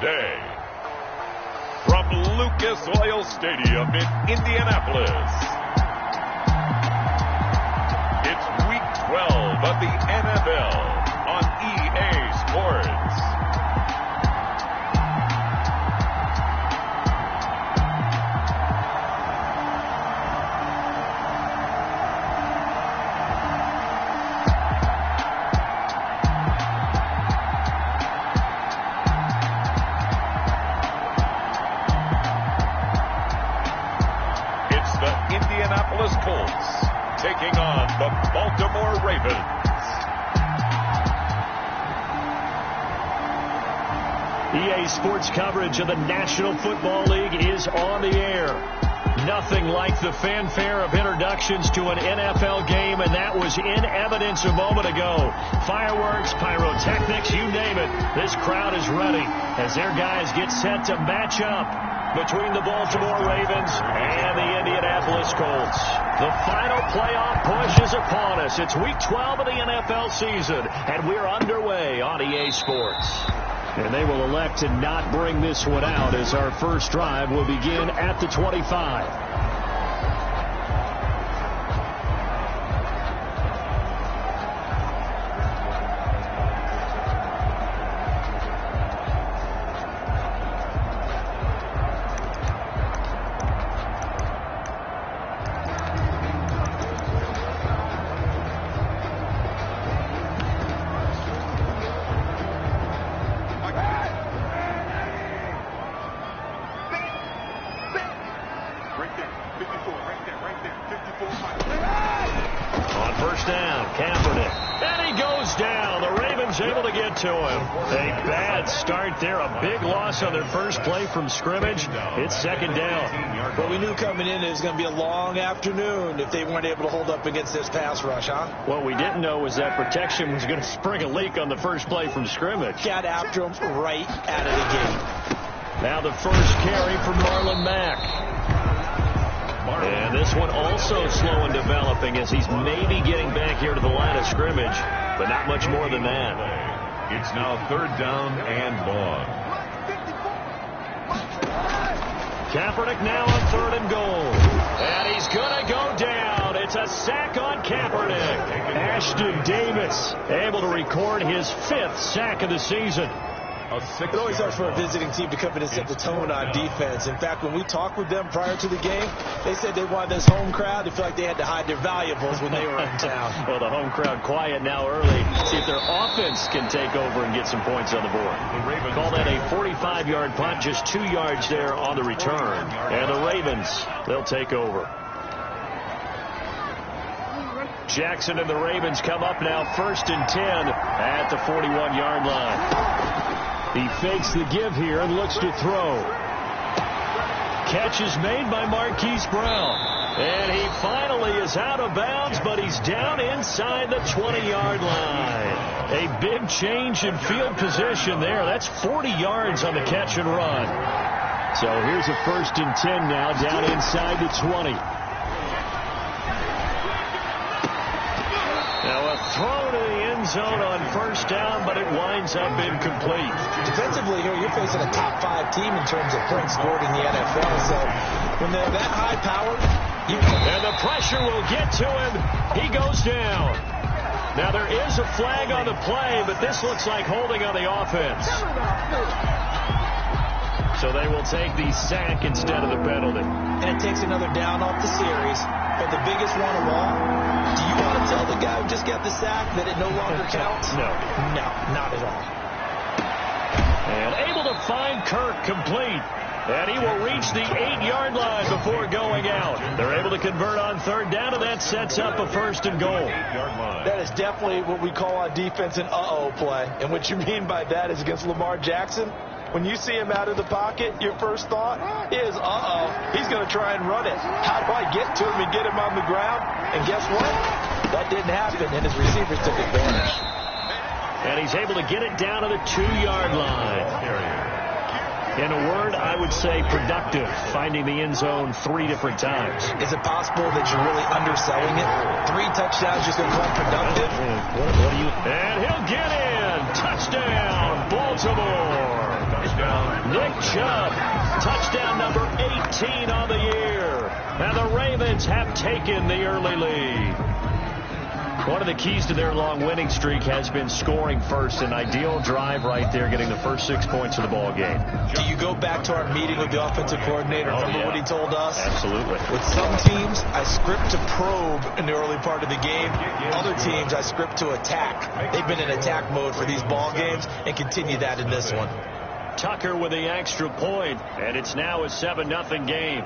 today. From Lucas Oil Stadium in Indianapolis, it's Week 12 of the NFL on EA Sports. Indianapolis Colts taking on the Baltimore Ravens. EA Sports coverage of the National Football League is on the air. Nothing like the fanfare of introductions to an NFL game, and that was in evidence a moment ago. Fireworks, pyrotechnics, you name it. This crowd is ready as their guys get set to match up between the Baltimore Ravens and the Indianapolis Colts. The final playoff push is upon us. It's Week 12 of the NFL season, and we're underway on EA Sports. And they will elect to not bring this one out as our first drive will begin at the 25. On their first play from scrimmage, it's second down. But we knew coming in it was going to be a long afternoon if they weren't able to hold up against this pass rush, huh? What we didn't know was that protection was going to spring a leak on the first play from scrimmage. Got after him right out of the gate. Now the first carry from Marlon Mack. And this one also slow in developing as he's maybe getting back here to the line of scrimmage, but not much more than that. It's now third down and long. Kaepernick now on third and goal. And he's going to go down. It's a sack on Kaepernick. Ashton Davis able to record his 5th sack of the season. It always hard for a visiting team to come in and set the tone on defense. In fact, when we talked with them prior to the game, they said they wanted this home crowd to feel like they had to hide their valuables when they were in town. Well, the home crowd quiet now early. See if their offense can take over and get some points on the board. Call that a 45-yard punt, just 2 yards there on the return. And the Ravens, they'll take over. Jackson and the Ravens come up now first and 10 at the 41-yard line. He fakes the give here and looks to throw. Catch is made by Marquise Brown. And he finally is out of bounds, but he's down inside the 20-yard line. A big change in field position there. That's 40 yards on the catch and run. So here's a first and 10 now down inside the 20. Now a throw to the end zone on first down, but it winds up incomplete. Defensively here, you're facing a top 5 team in terms of points scored in the NFL. So when they're that high powered, and the pressure will get to him. He goes down. Now there is a flag on the play, but this looks like holding on the offense. So they will take the sack instead of the penalty. And it takes another down off the series. But the biggest one of all, do you want to tell the guy who just got the sack that it no longer counts? No. No, not at all. And able to find Kirk complete. And he will reach the 8-yard line before going out. They're able to convert on third down, and that sets up a first and goal. That is definitely what we call on defense an uh-oh play. And what you mean by that is against Lamar Jackson, when you see him out of the pocket, your first thought is, uh-oh, he's going to try and run it. How do I get to him and get him on the ground? And guess what? That didn't happen, and his receivers took advantage. And he's able to get it down to the 2-yard line. In a word, I would say productive, finding the end zone 3 different times. Is it possible that you're really underselling it? 3 touchdowns just going to call productive? What do you... And he'll get in. Touchdown, Baltimore. Baltimore. Nick Chubb, touchdown number 18 on the year. And the Ravens have taken the early lead. One of the keys to their long winning streak has been scoring first. An ideal drive right there, getting the first 6 points of the ball game. Do you go back to our meeting with the offensive coordinator? Remember what he told us? Absolutely. With some teams, I script to probe in the early part of the game. Other teams, I script to attack. They've been in attack mode for these ball games and continue that in this one. Tucker with the extra point, and it's now a 7-0 game.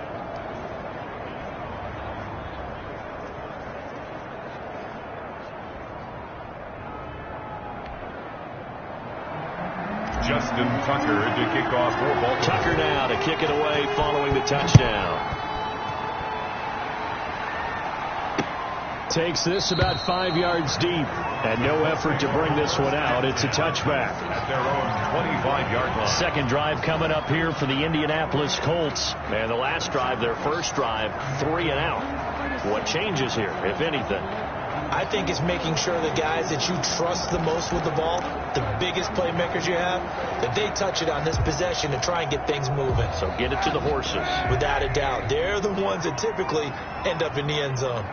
Justin Tucker to kick off for Baltimore. Tucker now to kick it away following the touchdown. Takes this about 5 yards deep, and no effort to bring this one out. It's a touchback. At their own 25-yard line. Second drive coming up here for the Indianapolis Colts. And the last drive, their first drive, 3 and out. What changes here, if anything? I think it's making sure the guys that you trust the most with the ball, the biggest playmakers you have, that they touch it on this possession to try and get things moving. So get it to the horses. Without a doubt. They're the ones that typically end up in the end zone.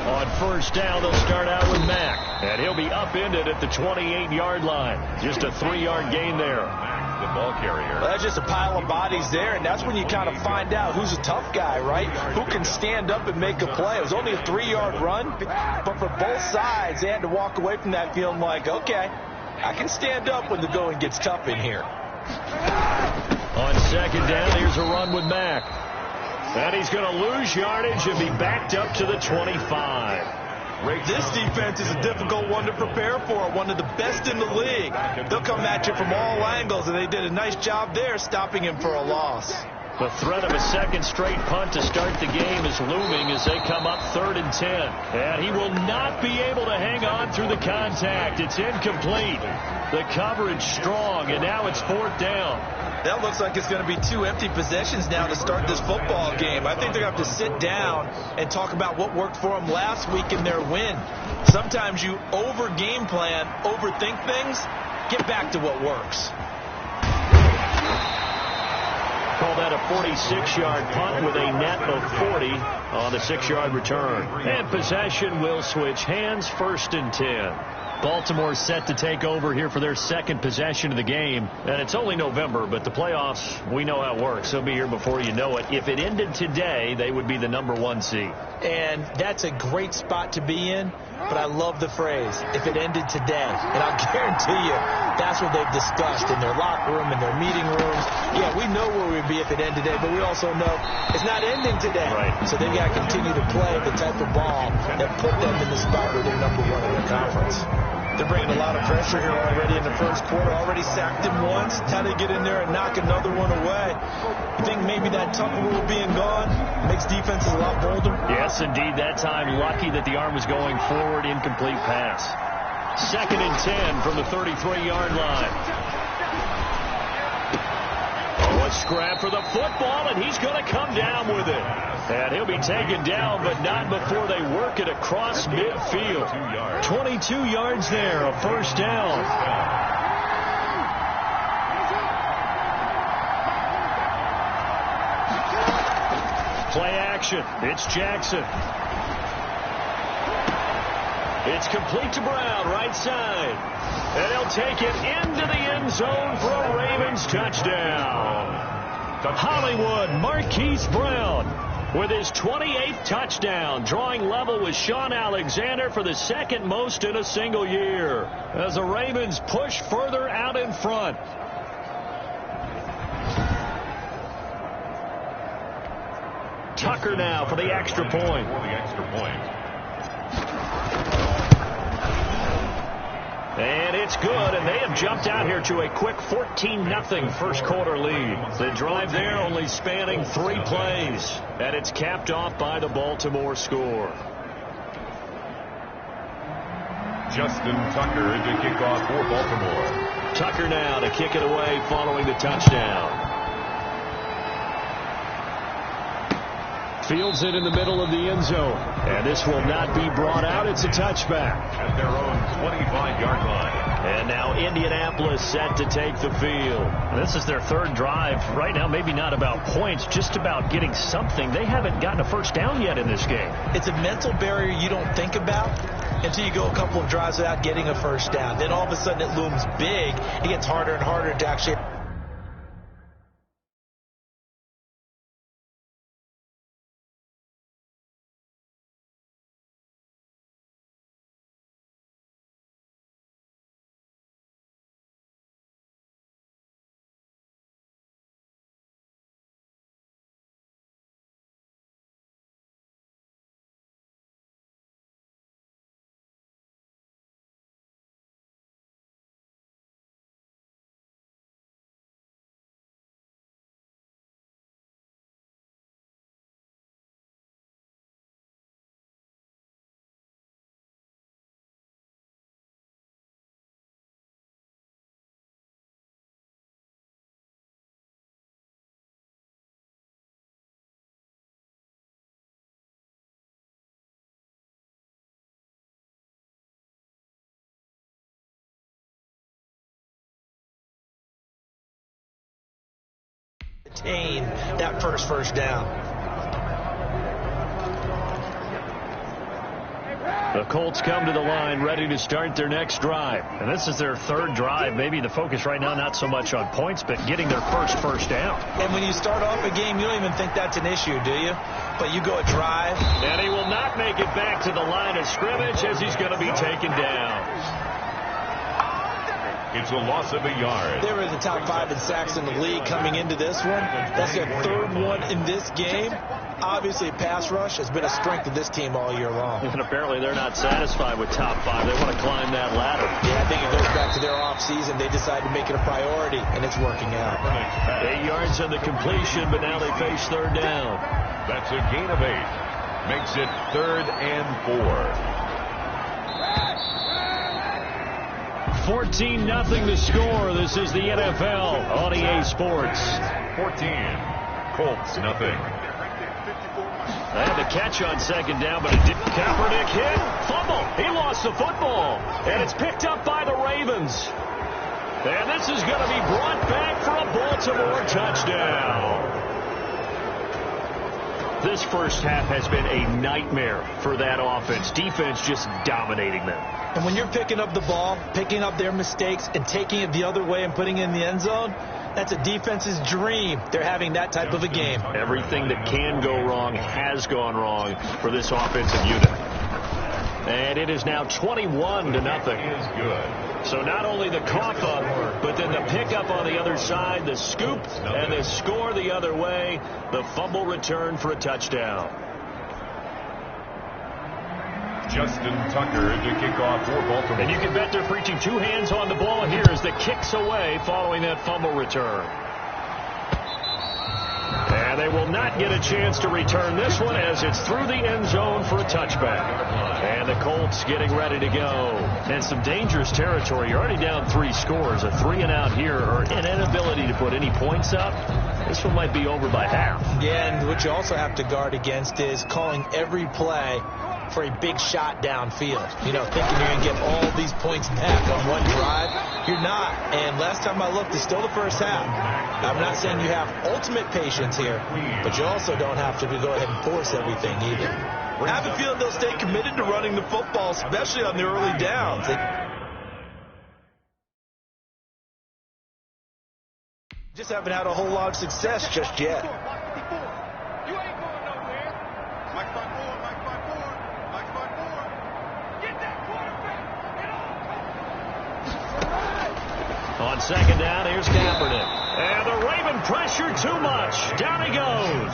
On first down, they'll start out with Mack. And he'll be upended at the 28-yard line. Just a 3-yard gain there. The ball carrier. Well, that's just a pile of bodies there, and that's when you kind of find out who's a tough guy, right? Who can stand up and make a play. It was only a 3-yard run, but for both sides, they had to walk away from that feeling like, okay, I can stand up when the going gets tough in here. On second down, here's a run with Mack. And he's going to lose yardage and be backed up to the 25. This defense is a difficult one to prepare for, one of the best in the league. They'll come at you from all angles, and they did a nice job there stopping him for a loss. The threat of a second straight punt to start the game is looming as they come up 3rd and 10. And he will not be able to hang on through the contact. It's incomplete. The coverage strong, and now it's 4th down. That looks like it's going to be 2 empty possessions now to start this football game. I think they're going to have to sit down and talk about what worked for them last week in their win. Sometimes you over-game plan, overthink things, get back to what works. Call that a 46-yard punt with a net of 40 on the 6-yard return. And possession will switch hands, 1st and 10. Baltimore set to take over here for their second possession of the game. And it's only November, but the playoffs, we know how it works. They'll be here before you know it. If it ended today, they would be the number 1 seed. And that's a great spot to be in, but I love the phrase, if it ended today. And I'll guarantee you, that's what they've discussed in their locker room, in their meeting rooms. Yeah, we know where we'd be if it ended today, but we also know it's not ending today. Right. So they've got to continue to play the type of ball that put them in the spot where they're number 1 in the conference. They're bringing a lot of pressure here already in the first quarter. Already sacked him once. How to get in there and knock another one away. You think maybe that Tucker rule being gone makes defenses a lot bolder? Yes, indeed. That time, lucky that the arm was going forward. Incomplete pass. 2nd and 10 from the 33-yard line. Oh, a scrap for the football, and he's going to come down with it. And he'll be taken down, but not before they work it across midfield. 22 yards there, a 1st down. Play action. It's Jackson. It's complete to Brown, right side. And he'll take it into the end zone for a Ravens touchdown. Hollywood Marquise Brown with his 28th touchdown, drawing level with Sean Alexander for the 2nd most in a single year, as the Ravens push further out in front. Tucker now for the extra point. And it's good, and they have jumped out here to a quick 14-0 first quarter lead. The drive there only spanning 3 plays, and it's capped off by the Baltimore score. Justin Tucker to kick off for Baltimore. Tucker now to kick it away following the touchdown. Fields it in the middle of the end zone. And this will not be brought out. It's a touchback. At their own 25-yard line. And And now Indianapolis set to take the field. This is their third drive. Right now, maybe not about points, just about getting something. They haven't gotten a first down yet in this game. It's a mental barrier you don't think about until you go a couple of drives without getting a first down. Then all of a sudden it looms big. It gets harder and harder to actually... attain that first down. The Colts come to the line ready to start their next drive. And this is their third drive. Maybe the focus right now not so much on points, but getting their first down. And when you start off a game, you don't even think that's an issue, do you? But you go a drive. And he will not make it back to the line of scrimmage as he's going to be taken down. It's a loss of a yard. They were the top 5 in sacks in the league coming into this one. That's their third one in this game. Obviously, pass rush has been a strength of this team all year long. And apparently they're not satisfied with top 5. They want to climb that ladder. Yeah, I think it goes back to their offseason. They decided to make it a priority, and it's working out. 8 yards on the completion, but now they face third down. That's a gain of 8. Makes it 3rd and 4. 14-0 the score. This is the NFL on EA Sports. 14. Colts, nothing. They had the catch on second down, but it didn't. Kaepernick hit. Fumble. He lost the football. And it's picked up by the Ravens. And this is going to be brought back for a Baltimore touchdown. This first half has been a nightmare for that offense. Defense just dominating them. And when you're picking up the ball, picking up their mistakes, and taking it the other way and putting it in the end zone, that's a defense's dream. They're having that type of a game. Everything that can go wrong has gone wrong for this offensive unit. And it is now 21-0. Is good. So not only the cough up, but then the pickup on the other side, the scoop, and the score the other way, the fumble return for a touchdown. Justin Tucker to kick off for Baltimore. And you can bet they're preaching 2 hands on the ball here as the kicks away following that fumble return. And they will not get a chance to return this one as it's through the end zone for a touchback. And the Colts getting ready to go. And some dangerous territory. You're already down 3 scores. A 3-and-out here or an inability to put any points up. This one might be over by half. Yeah, and what you also have to guard against is calling every play for a big shot downfield. You know, thinking you're going to get all these points back on one drive. You're not. And last time I looked, it's still the first half. I'm not saying you have ultimate patience here, but you also don't have to go ahead and force everything either. I have a feeling they'll stay committed to running the football, especially on the early downs. They just haven't had a whole lot of success just yet. On second down, here's Kaepernick. And the Raven pressure too much. Down he goes.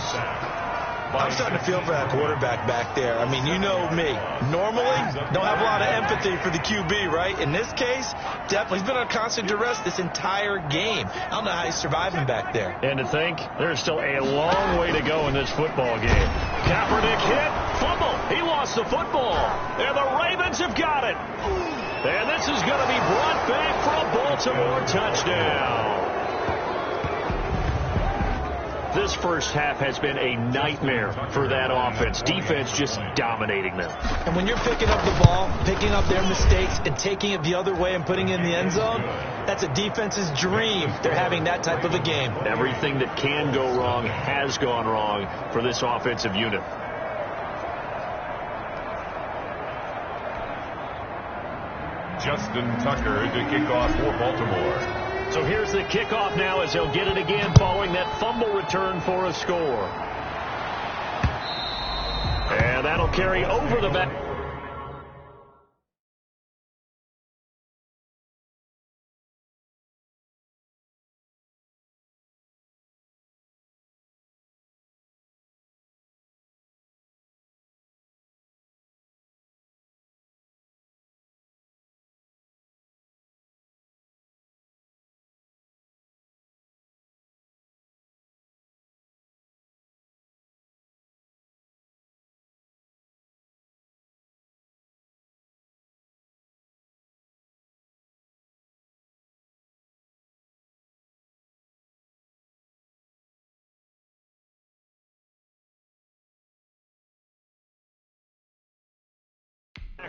I'm starting to feel for that quarterback back there. I mean, you know me. Normally, don't have a lot of empathy for the QB, right? In this case, definitely. He's been on constant duress this entire game. I don't know how he's surviving back there. And to think, there's still a long way to go in this football game. Kaepernick hit. Fumble. He lost the football. And the Ravens have got it. And this is going to be brought back for a Baltimore touchdown. This first half has been a nightmare for that offense. Defense just dominating them. And when you're picking up the ball, picking up their mistakes, and taking it the other way and putting it in the end zone, that's a defense's dream. They're having that type of a game. Everything that can go wrong has gone wrong for this offensive unit. Justin Tucker to kick off for Baltimore. So here's the kickoff now as he'll get it again following that fumble return for a score. And that'll carry over the back.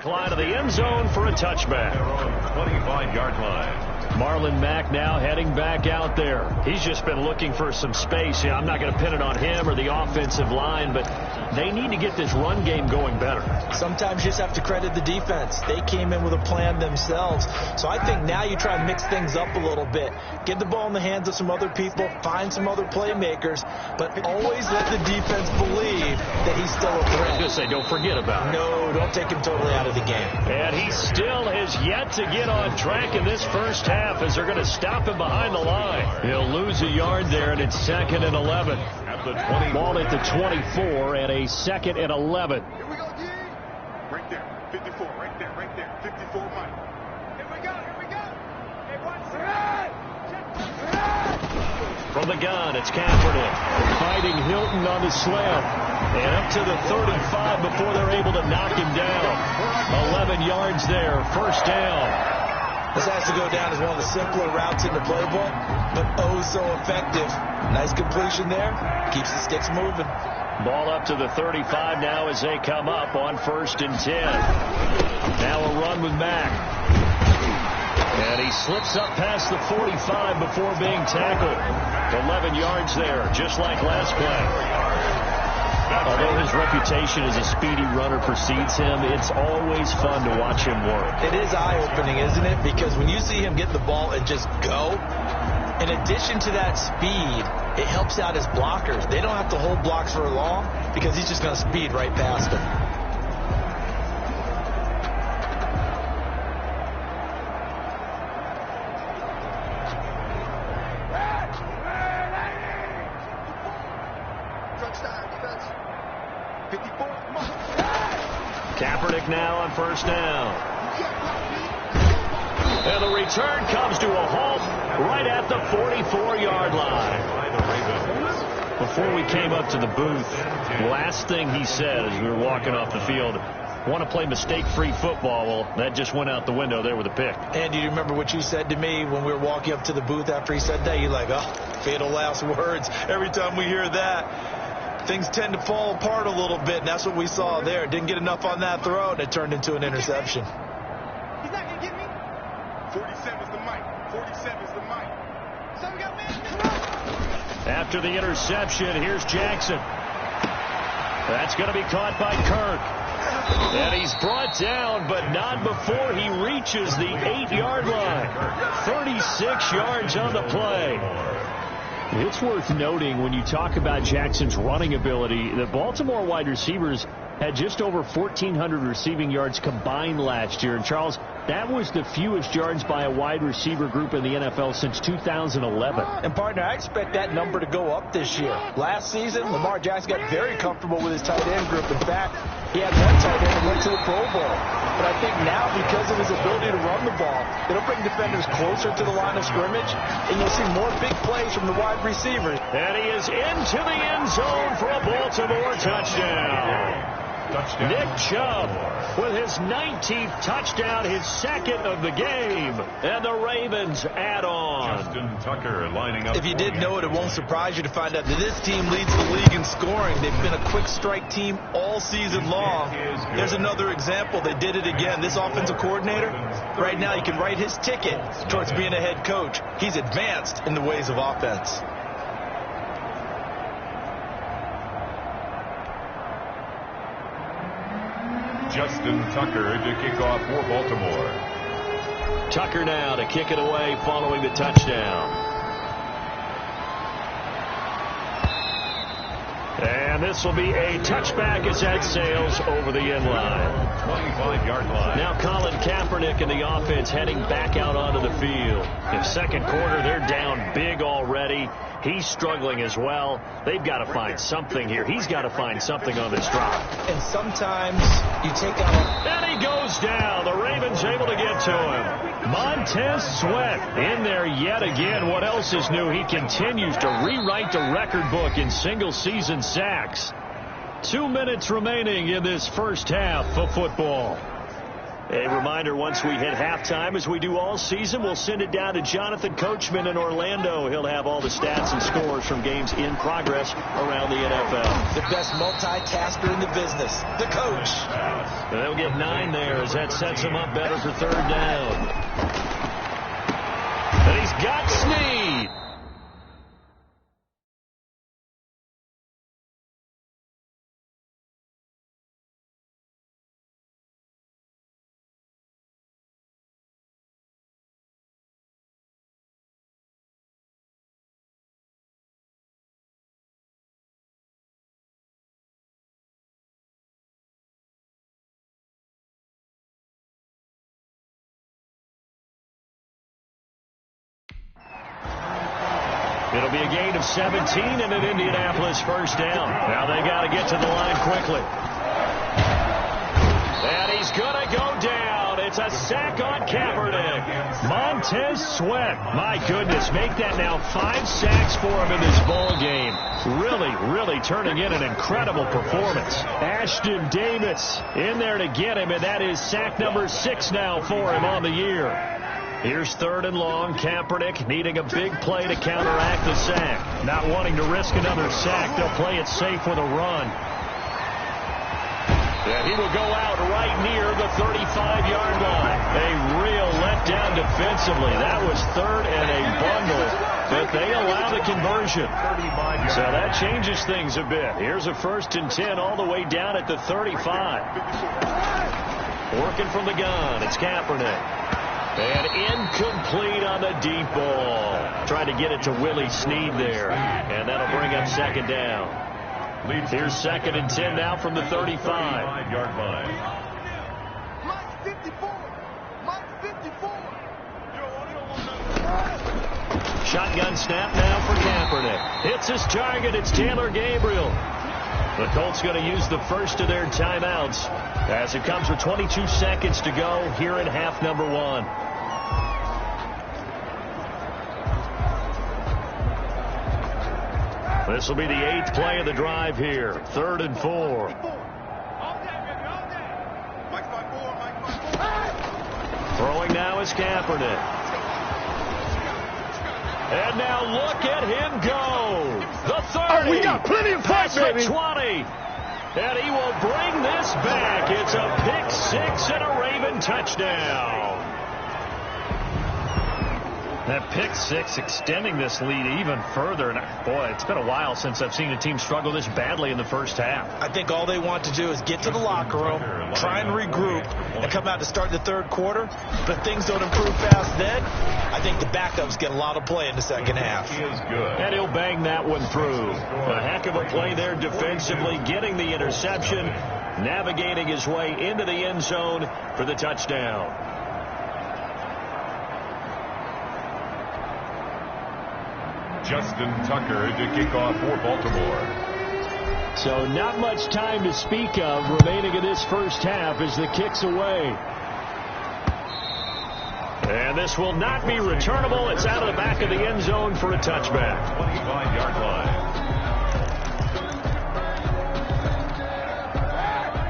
Line of the end zone for a touchback. 25-yard line. Marlon Mack now heading back out there. He's just been looking for some space. Yeah, I'm not going to pin it on him or the offensive line, but they need to get this run game going better. Sometimes you just have to credit the defense. They came in with a plan themselves. So I think now you try and mix things up a little bit. Get the ball in the hands of some other people, find some other playmakers, but always let the defense believe that he's still a threat. I was going to say, don't forget about it. No, don't take him totally out of the game. And he still has yet to get on track in this first half as they're going to stop him behind the line. He'll lose a yard there, and it's 2nd and 11. At the 20. Ball at the 24 and a 2nd and 11. Here we go, G. Right there. 54. Right there. Right there. 54, Mike. Here we go. Here we go. Hey, watch it. From the gun, it's Kaepernick fighting Hilton on the slam. And up to the 35 before they're able to knock him down. 11 yards there, first down. This has to go down as one of the simpler routes in the playbook, but oh so effective. Nice completion there. Keeps the sticks moving. Ball up to the 35 now as they come up on 1st and 10. Now a run with Mack. And he slips up past the 45 before being tackled. 11 yards there, just like last play. Although his reputation as a speedy runner precedes him, it's always fun to watch him work. It is eye-opening, isn't it? Because when you see him get the ball and just go, in addition to that speed, it helps out his blockers. They don't have to hold blocks for long because he's just going to speed right past them. Kaepernick now on 1st down. And the return comes to a halt right at the 44-yard line. Before we came up to the booth, last thing he said as we were walking off the field, want to play mistake-free football. Well, that just went out the window there with a pick. And do you remember what you said to me when we were walking up to the booth after he said that? You're like, oh, fatal last words. Every time we hear that, things tend to fall apart a little bit, and that's what we saw there. Didn't get enough on that throw, and it turned into an interception. He's not going to get me. 47's the mic. 47's the mic. So we got man. After the interception, here's Jackson. That's going to be caught by Kirk. And he's brought down, but not before he reaches the 8-yard line. 36 yards on the play. It's worth noting when you talk about Jackson's running ability, the Baltimore wide receivers had just over 1,400 receiving yards combined last year. And, Charles, that was the fewest yards by a wide receiver group in the NFL since 2011. And, partner, I expect that number to go up this year. Last season, Lamar Jackson got very comfortable with his tight end group. In fact, he had one tight end that went to the Pro Bowl. But I think now, because of his ability to run the ball, it'll bring defenders closer to the line of scrimmage, and you'll see more big plays from the wide receivers. And he is into the end zone for a Baltimore touchdown. Touchdown. Nick Chubb with his 19th touchdown, his second of the game. And the Ravens add on. Justin Tucker lining up. If you didn't know it, it won't surprise you to find out that this team leads the league in scoring. They've been a quick strike team all season long. There's another example. They did it again. This offensive coordinator, right now, you can write his ticket towards being a head coach. He's advanced in the ways of offense. Justin Tucker to kick off for Baltimore. Tucker now to kick it away following the touchdown. And this will be a touchback as that sails over the end line. 25-yard line. Now Colin Kaepernick and the offense heading back out onto the field. In second quarter, they're down big already. He's struggling as well. They've got to find something here. He's got to find something on this drop. And sometimes you take out... And he goes down. The Ravens able to get to him. Montez Sweat in there yet again. What else is new? He continues to rewrite the record book in single-season sacks. 2 minutes remaining in this first half of football. A reminder, once we hit halftime, as we do all season, we'll send it down to Jonathan Coachman in Orlando. He'll have all the stats and scores from games in progress around the NFL. The best multitasker in the business, the coach. And they'll get 9 there as that sets him up better for third down. And he's got Snead. It'll be a gain of 17 and an Indianapolis first down. Now they got to get to the line quickly. And he's going to go down. It's a sack on Kaepernick. Montez Sweat. My goodness, make that now 5 sacks for him in this ball game. Really turning in an incredible performance. Ashton Davis in there to get him, and that is sack number 6 now for him on the year. Here's third and long. Kaepernick needing a big play to counteract the sack. Not wanting to risk another sack, they'll play it safe with a run. And he will go out right near the 35-yard line. A real letdown defensively. That was third and a bundle, but they allow the conversion. So that changes things a bit. Here's a 1st and 10 all the way down at the 35. Working from the gun, it's Kaepernick. And incomplete on the deep ball. Trying to get it to Willie Snead there. And that'll bring up second down. Here's 2nd and 10 now from the 35-yard line. Mike 54. Mike 54. Shotgun snap now for Kaepernick. Hits his target. It's Taylor Gabriel. The Colts going to use the first of their timeouts as it comes with 22 seconds to go here in half number 1. This will be the 8th play of the drive here. 3rd and 4. Throwing now is Kaepernick. And now look at him go. The 30. We got plenty of time, baby. 20. And he will bring this back. It's a pick 6 and a Raven touchdown. That pick 6 extending this lead even further. And boy, it's been a while since I've seen a team struggle this badly in the first half. I think all they want to do is get to the locker room, try and regroup, and come out to start the third quarter. But if things don't improve fast then, I think the backups get a lot of play in the second half. And he'll bang that one through. A heck of a play there defensively, getting the interception, navigating his way into the end zone for the touchdown. Justin Tucker to kick off for Baltimore. So not much time to speak of remaining in this first half as the kick's away. And this will not be returnable. It's out of the back of the end zone for a touchback. 25-yard line.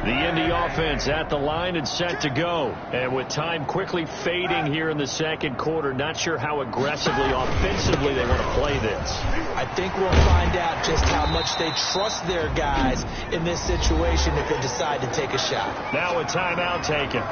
The Indy offense at the line and set to go. And with time quickly fading here in the second quarter, not sure how aggressively, offensively they want to play this. I think we'll find out just how much they trust their guys in this situation if they decide to take a shot. Now a timeout taken.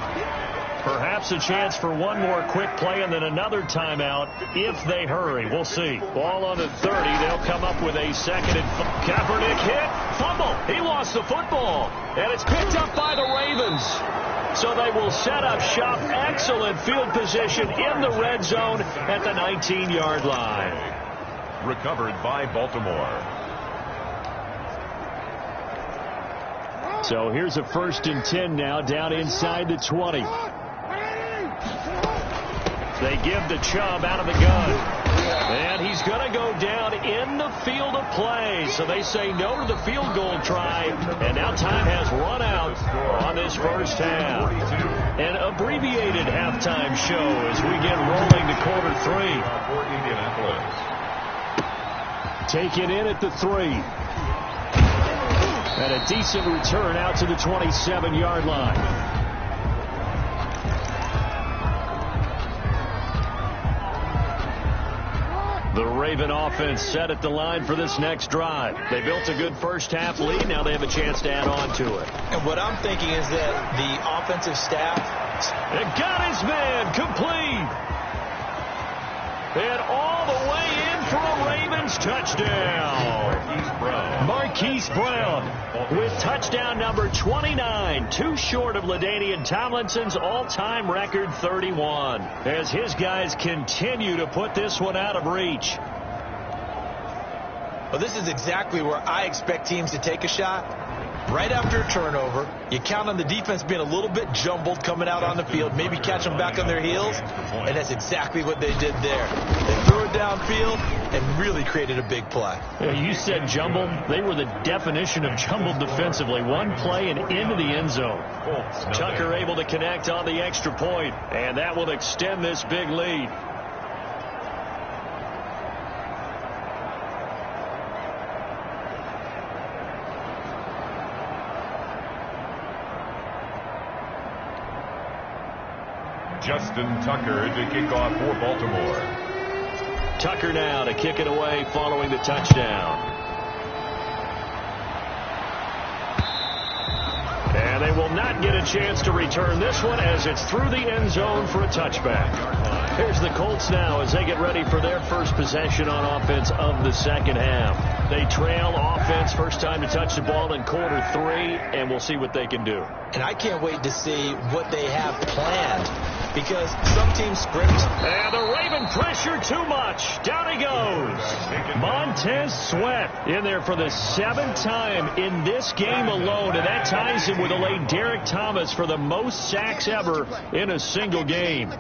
Perhaps a chance for one more quick play and then another timeout if they hurry. We'll see. Ball on the 30. They'll come up with a second and Kaepernick hit. Fumble. He lost the football. And it's picked up by the Ravens. So they will set up shop. Excellent field position in the red zone at the 19-yard line. Recovered by Baltimore. So here's a 1st and 10 now down inside the 20. They give the Chubb out of the gun. And he's going to go down in the field of play. So they say no to the field goal try. And now time has run out on this first half. An abbreviated halftime show as we get rolling to quarter 3. Take it in at the 3. And a decent return out to the 27-yard line. The Raven offense set at the line for this next drive. They built a good first half lead. Now they have a chance to add on to it. And what I'm thinking is that the offensive staff... It got his man complete. And all the way in for a Ravens touchdown. Marquise Brown with touchdown number 29, too short of LaDainian Tomlinson's all-time record 31, as his guys continue to put this one out of reach. Well, this is exactly where I expect teams to take a shot. Right after a turnover, you count on the defense being a little bit jumbled coming out on the field, maybe catch them back on their heels, and that's exactly what they did there. They threw it downfield and really created a big play. You said jumbled. They were the definition of jumbled defensively. One play and into the end zone. Tucker able to connect on the extra point, and that will extend this big lead. Justin Tucker to kick off for Baltimore. Tucker now to kick it away following the touchdown. And they will not get a chance to return this one as it's through the end zone for a touchback. Here's the Colts now as they get ready for their first possession on offense of the second half. They trail offense, first time to touch the ball in quarter 3, and we'll see what they can do. And I can't wait to see what they have planned, because some teams script. And the Raven pressure too much. Down he goes. Montez Sweat in there for the 7th time in this game alone, and that ties him with a late Derek Thomas for the most sacks ever in a single game.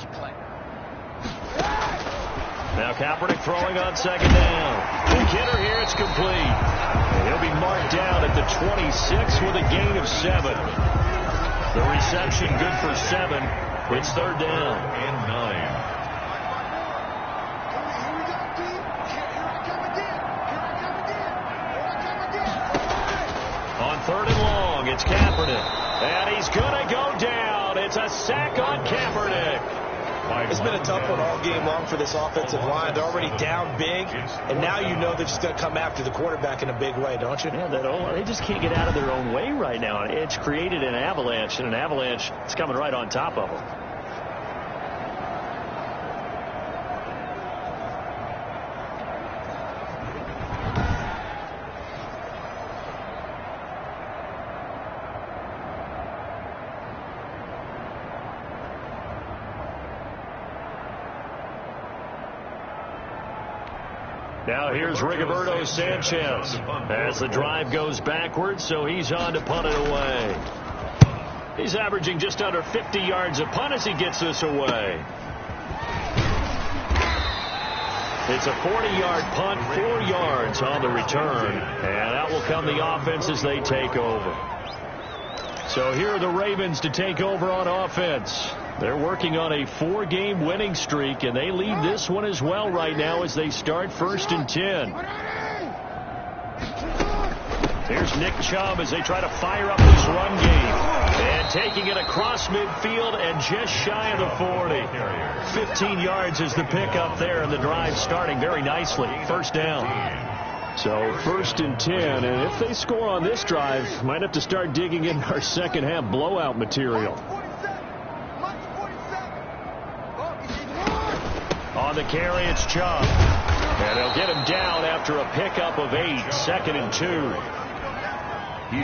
Now Kaepernick throwing on second down. Big hitter here, it's complete. And he'll be marked down at the 26 with a gain of 7. The reception good for 7. It's 3rd down. And 9. On 3rd and long, it's Kaepernick. And he's going to go down. It's a sack on Kaepernick. It's been a tough one all game long for this offensive line. They're already down big, and now you know they're just going to come after the quarterback in a big way, don't you? Yeah, they just can't get out of their own way right now. It's created an avalanche, and an avalanche is coming right on top of them. Now here's Rigoberto Sanchez as the drive goes backwards, so he's on to punt it away. He's averaging just under 50 yards a punt as he gets this away. It's a 40-yard punt, 4 yards on the return, and out will come the offense as they take over. So here are the Ravens to take over on offense. They're working on a 4-game winning streak, and they lead this one as well right now as they start 1st and 10. Here's Nick Chubb as they try to fire up this run game. And taking it across midfield and just shy of the 40. 15 yards is the pickup there, and the drive starting very nicely. First down. So 1st and 10, and if they score on this drive, might have to start digging in our second half blowout material. On the carry, it's Chubb. And they'll get him down after a pickup of 8, 2nd and 2.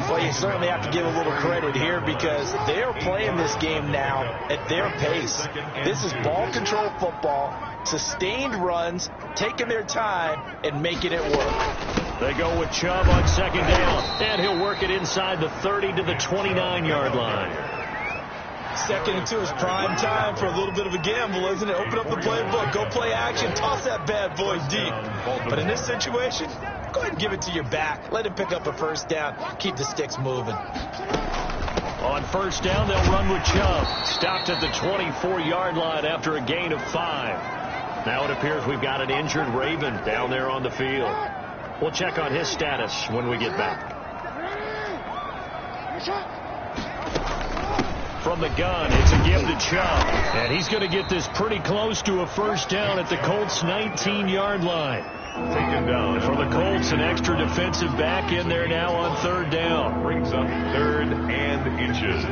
Well, you certainly have to give a little credit here because they're playing this game now at their pace. This is ball control football, sustained runs, taking their time, and making it work. They go with Chubb on 2nd down, and he'll work it inside the 30 to the 29-yard line. 2nd and 2 is prime time for a little bit of a gamble, isn't it? Open up the playbook, go play action, toss that bad boy deep. But in this situation, go ahead and give it to your back. Let him pick up a 1st down. Keep the sticks moving. On 1st down, they'll run with Chubb. Stopped at the 24-yard line after a gain of 5. Now it appears we've got an injured Raven down there on the field. We'll check on his status when we get back. From the gun, it's a give to Chubb. And he's going to get this pretty close to a 1st down at the Colts' 19-yard line. Taken down. For the Colts, an extra defensive back in there now on 3rd down. Brings up 3rd and inches.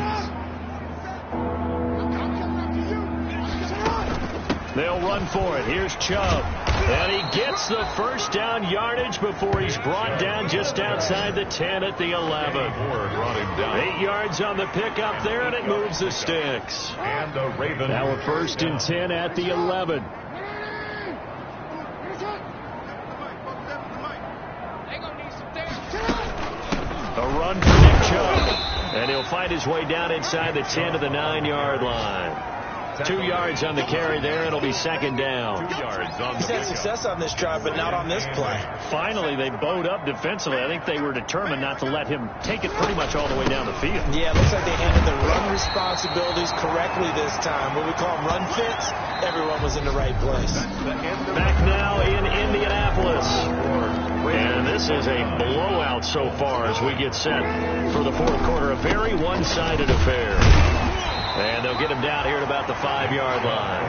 They'll run for it. Here's Chubb. And he gets the 1st down yardage before he's brought down just outside the 10 at the 11. 8 yards on the pickup there, and it moves the sticks. And the Ravens. Now a 1st and 10 at the 11. A run for Nick Chubb. And he'll find his way down inside the 10 to the 9-yard line. 2 yards on the carry there. It'll be 2nd down. 2 yards on the He's had success on this drive, but not on this play. Finally, they bowed up defensively. I think they were determined not to let him take it pretty much all the way down the field. Yeah, it looks like they handled their run responsibilities correctly this time. What we call them run fits, everyone was in the right place. Back now in Indianapolis. And this is a blowout so far as we get set for the 4th quarter. A very one-sided affair. And they'll get him down here at about the 5-yard line.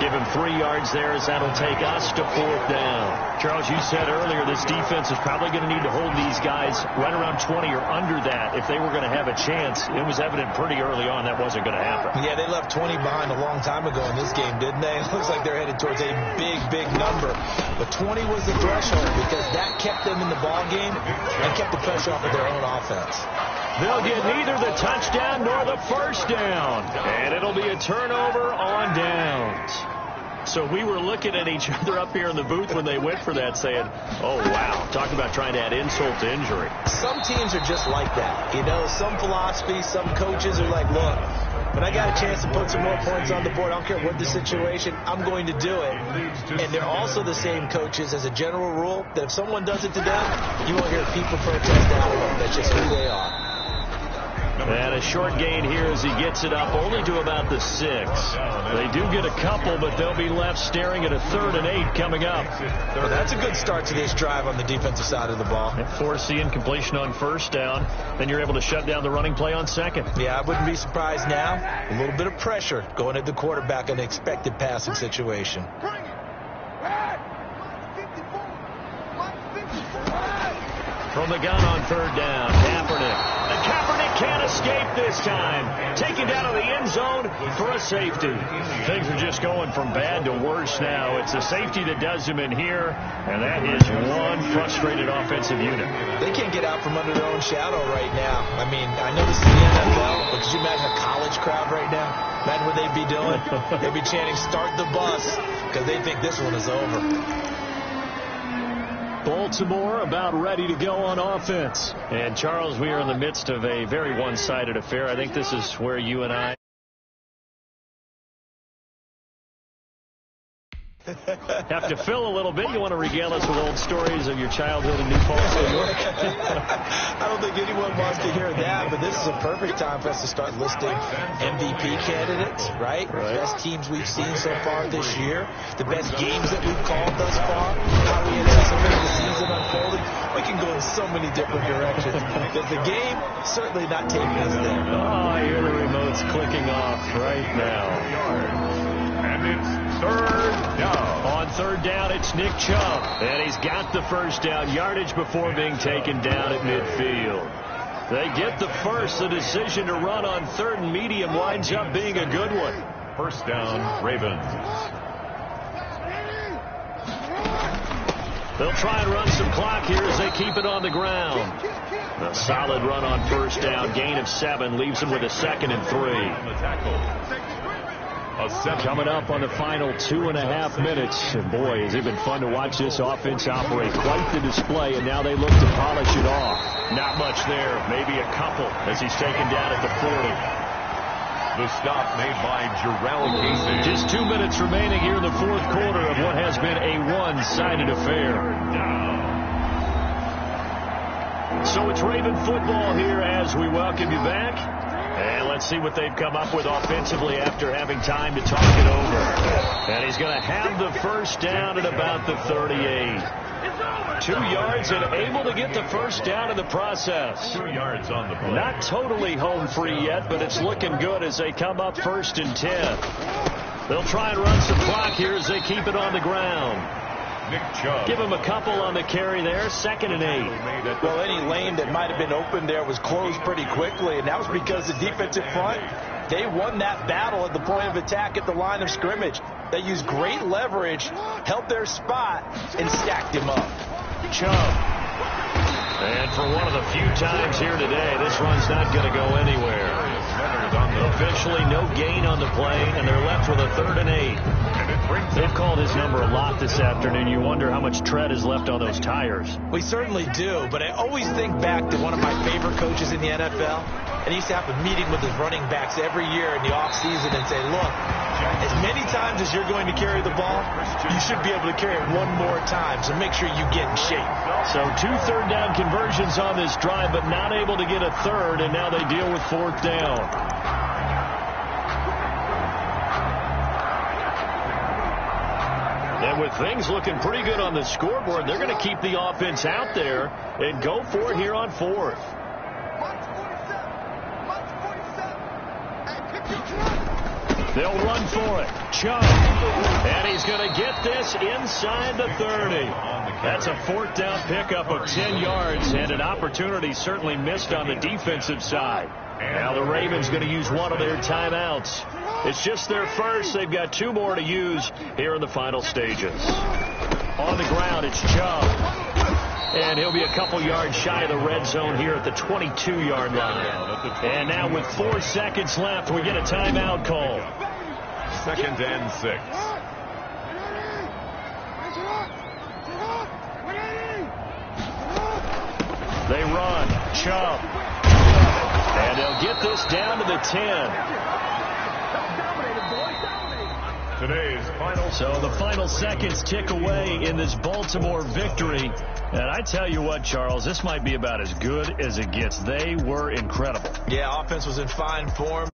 Give him 3 yards there as that'll take us to 4th down. Charles, you said earlier this defense is probably going to need to hold these guys right around 20 or under that if they were going to have a chance. It was evident pretty early on that wasn't going to happen. Yeah, they left 20 behind a long time ago in this game, didn't they? It looks like they're headed towards a big, big number. But 20 was the threshold because that kept them in the ball game and kept the pressure off of their own offense. They'll get neither the touchdown nor the 1st down. And it'll be a turnover on downs. So we were looking at each other up here in the booth when they went for that saying, oh, wow, talking about trying to add insult to injury. Some teams are just like that. You know, some philosophies, some coaches are like, look, when I got a chance to put some more points on the board, I don't care what the situation, I'm going to do it. And they're also the same coaches as a general rule that if someone does it to them, you won't hear people protest out of them. That's just who they are. And a short gain here as he gets it up only to about the 6. They do get a couple, but they'll be left staring at a 3rd and 8 coming up. Well, that's a good start to this drive on the defensive side of the ball. Forcing completion on 1st down. Then you're able to shut down the running play on 2nd. Yeah, I wouldn't be surprised now. A little bit of pressure going at the quarterback in an expected passing situation. From the gun on 3rd down, Kaepernick. And Kaepernick can't escape this time. Taken down to the end zone for a safety. Things are just going from bad to worse now. It's a safety that does him in here, and that is one frustrated offensive unit. They can't get out from under their own shadow right now. I mean, I know this is the NFL, but could you imagine a college crowd right now? Imagine what they'd be doing. They'd be chanting, start the bus, because they think this one is over. Baltimore about ready to go on offense. And, Charles, we are in the midst of a very one-sided affair. I think this is where you and I Have to fill a little bit. You want to regale us with old stories of your childhood in New Falls, New York? I don't think anyone wants to hear that, but this is a perfect time for us to start listing MVP candidates, right? The best teams we've seen so far this year, the best games that we've called thus far, how we anticipate the season unfolding. We can go in so many different directions. But the game, certainly not taking us there. Oh, I hear the remotes clicking off right now. And it's third down. On third down, it's Nick Chubb. And he's got the first down yardage before being taken down at midfield. They get the first. The decision to run on third and medium winds up being a good one. First down, Ravens. They'll try and run some clock here as they keep it on the ground. A solid run on first down. Gain of 7 leaves them with a 2nd and 3. On the tackle. Coming up on the final 2.5 minutes. And boy, has it been fun to watch this offense operate. Quite the display, and now they look to polish it off. Not much there. Maybe a couple as he's taken down at the 40. The stop made by Jarrell Casey. Just 2 minutes remaining here in the fourth quarter of what has been a one-sided affair. So it's Raven football here as we welcome you back. And let's see what they've come up with offensively after having time to talk it over. And he's going to have the first down at about the 38. 2 yards and able to get the first down in the process. 2 yards on the play. Not totally home free yet, but it's looking good as they come up 1st and 10. They'll try and run some clock here as they keep it on the ground. Nick Chubb. Give him a couple on the carry there. 2nd and 8. Well, any lane that might have been open there was closed pretty quickly, and that was because the defensive front, they won that battle at the point of attack at the line of scrimmage. They used great leverage, held their spot, and stacked him up. Chubb. And for one of the few times here today, this run's not going to go anywhere. Officially no gain on the play, and they're left with a 3rd and 8. They've called his number a lot this afternoon. You wonder how much tread is left on those tires. We certainly do, but I always think back to one of my favorite coaches in the NFL. And he used to have a meeting with his running backs every year in the offseason and say, look, as many times as you're going to carry the ball, you should be able to carry it one more time, so make sure you get in shape. So 2 third down conversions on this drive, but not able to get a third, and now they deal with 4th down. And with things looking pretty good on the scoreboard, they're going to keep the offense out there and go for it here on 4th. They'll run for it. Chubb. And he's going to get this inside the 30. That's a 4th down pickup of 10 yards and an opportunity certainly missed on the defensive side. Now the Ravens going to use one of their timeouts. It's just their first. They've got 2 more to use here in the final stages. On the ground, it's Chubb. And he'll be a couple yards shy of the red zone here at the 22-yard line. And now with 4 seconds left, we get a timeout call. 2nd and 6. They run. Chubb. And they'll get this down to the 10. Today's final. So the final seconds tick away in this Baltimore victory. And I tell you what, Charles, this might be about as good as it gets. They were incredible. Yeah, offense was in fine form.